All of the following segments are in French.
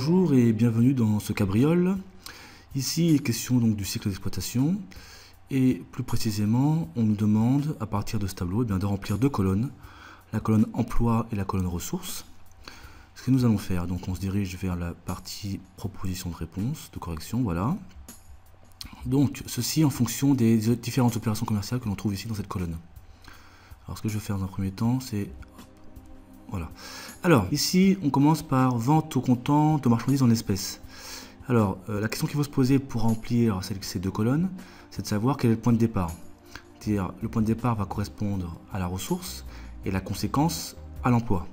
Bonjour et bienvenue dans ce cabriole. Ici, il est question donc du cycle d'exploitation et plus précisément, on nous demande à partir de ce tableau de remplir deux colonnes, la colonne emploi et la colonne ressources. Ce que nous allons faire, donc on se dirige vers la partie proposition de réponse, de correction, voilà. Donc ceci en fonction des différentes opérations commerciales que l'on trouve ici dans cette colonne. Alors ce que je vais faire dans un premier temps, c'est... Voilà. Alors, ici, on commence par vente au comptant de marchandises en espèces. Alors, la question qu'il faut se poser pour remplir ces deux colonnes, c'est de savoir quel est le point de départ. C'est-à-dire, le point de départ va correspondre à la ressource et la conséquence à l'emploi.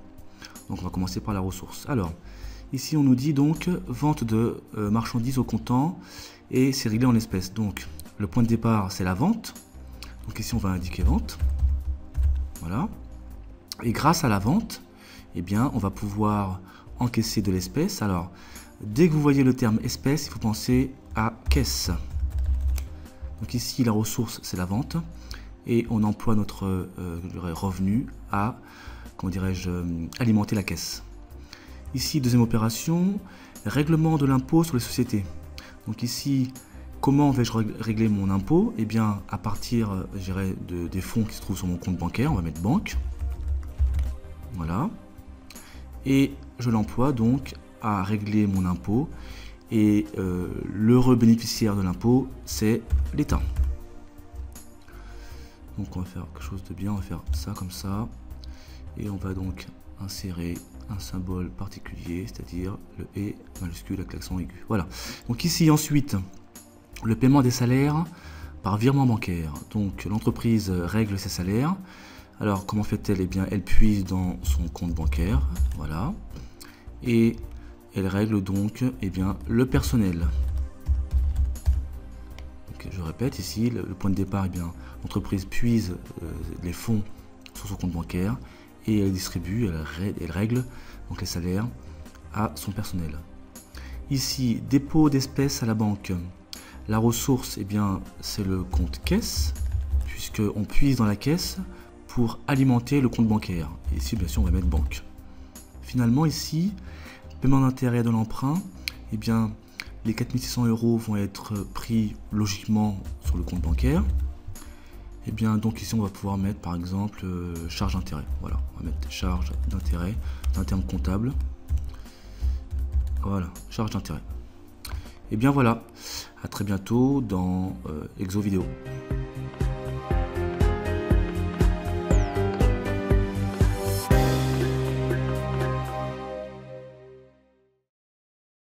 Donc, on va commencer par la ressource. Alors, ici, on nous dit donc vente de marchandises au comptant et c'est réglé en espèces. Donc, le point de départ, c'est la vente. Donc, ici, on va indiquer vente. Voilà. Et grâce à la vente, eh bien, on va pouvoir encaisser de l'espèce. Alors, dès que vous voyez le terme espèce, il faut penser à caisse. Donc ici, la ressource, c'est la vente. Et on emploie notre revenu à, comment dirais-je, alimenter la caisse. Ici, deuxième opération, règlement de l'impôt sur les sociétés. Donc ici, comment vais-je régler mon impôt? Eh bien, à partir, je dirais, des fonds qui se trouvent sur mon compte bancaire, on va mettre banque. Voilà. Et je l'emploie donc à régler mon impôt. Et l'heureux bénéficiaire de l'impôt, c'est l'État. Donc on va faire quelque chose de bien, on va faire ça comme ça. Et on va donc insérer un symbole particulier, c'est-à-dire le et majuscule avec l'accent aigu. Voilà. Donc ici ensuite, le paiement des salaires par virement bancaire. Donc l'entreprise règle ses salaires. Alors, comment fait-elle? Eh bien, elle puise dans son compte bancaire, voilà, et elle règle donc, eh bien, le personnel. Donc, je répète ici, le point de départ, eh bien, l'entreprise puise les fonds sur son compte bancaire et elle distribue, elle règle donc les salaires à son personnel. Ici, dépôt d'espèces à la banque. La ressource, eh bien, c'est le compte caisse, puisqu'on puise dans la caisse pour alimenter le compte bancaire. Et ici, bien sûr, on va mettre banque. Finalement, ici, paiement d'intérêt de l'emprunt, eh bien, les 4600 € vont être pris logiquement sur le compte bancaire. Et bien, donc ici, on va pouvoir mettre, par exemple, charge d'intérêt. Voilà, on va mettre charge d'intérêt, c'est un terme comptable. Voilà, charge d'intérêt. Et bien voilà, à très bientôt dans Exo Vidéo.